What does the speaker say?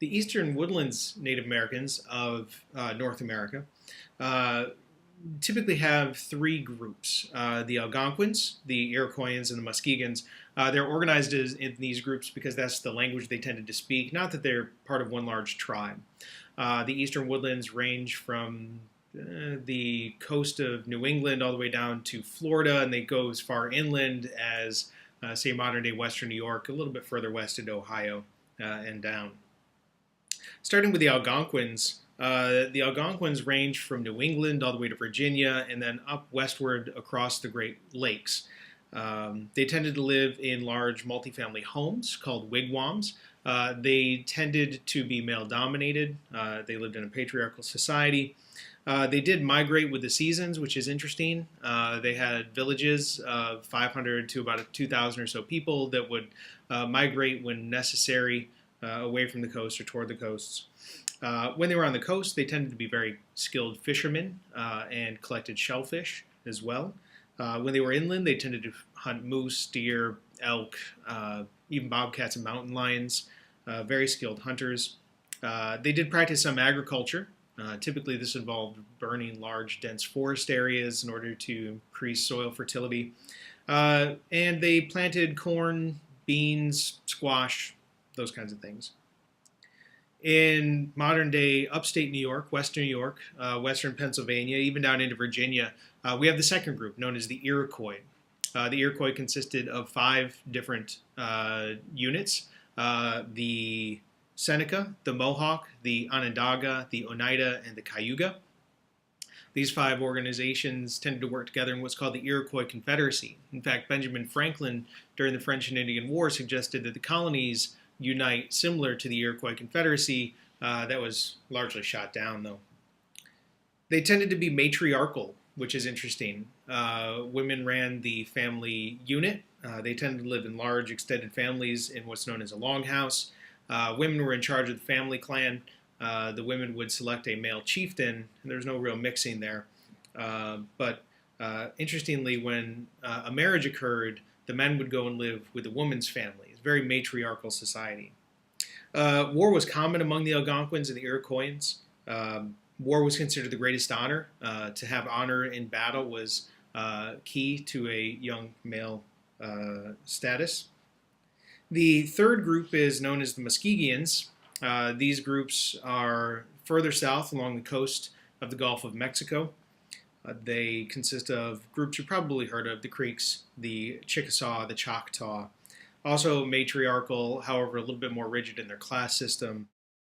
The eastern woodlands Native Americans of North America uh, typically have three groups: the Algonquins, the Iroquois, and the Muskegons. They're organized in these groups because that's the language they tended to speak, not that they're part of one large tribe. The eastern woodlands range from the coast of New England all the way down to Florida, and they go as far inland as, say, modern day western New York, a little bit further west into Ohio and down. Starting with the Algonquins range from New England all the way to Virginia and then up westward across the Great Lakes. They tended to live in large multifamily homes called wigwams. They tended to be male dominated. They lived in a patriarchal society. They did migrate with the seasons, which is interesting. They had villages of 500 to about 2,000 or so people that would migrate when necessary away from the coast or toward the coasts. When they were on the coast, they tended to be very skilled fishermen and collected shellfish as well. When they were inland, they tended to hunt moose, deer, elk, even bobcats and mountain lions, very skilled hunters. They did practice some agriculture. Typically, this involved burning large, dense forest areas in order to increase soil fertility. And they planted corn, beans, squash, those kinds of things. In modern day upstate New York, western New York, western Pennsylvania, even down into Virginia, we have the second group known as the Iroquois. The Iroquois consisted of five different units: the Seneca, the Mohawk, the Onondaga, the Oneida, and the Cayuga. These five organizations tended to work together in what's called the Iroquois Confederacy. In fact, Benjamin Franklin, during the French and Indian War, suggested that the colonies unite similar to the Iroquois Confederacy. That was largely shot down, though. They tended to be matriarchal, which is interesting. Women ran the family unit. They tended to live in large, extended families in what's known as a longhouse. Women were in charge of the family clan. The women would select a male chieftain, and there's no real mixing there. But interestingly, when a marriage occurred, the men would go and live with the woman's family. It's a very matriarchal society. War was common among the Algonquins and the Iroquois. War was considered the greatest honor. To have honor in battle was key to a young male status. The third group is known as the Muskegons. These groups are further south along the coast of the Gulf of Mexico. They consist of groups you've probably heard of: the Creeks, the Chickasaw, the Choctaw. Also matriarchal, however, a little bit more rigid in their class system.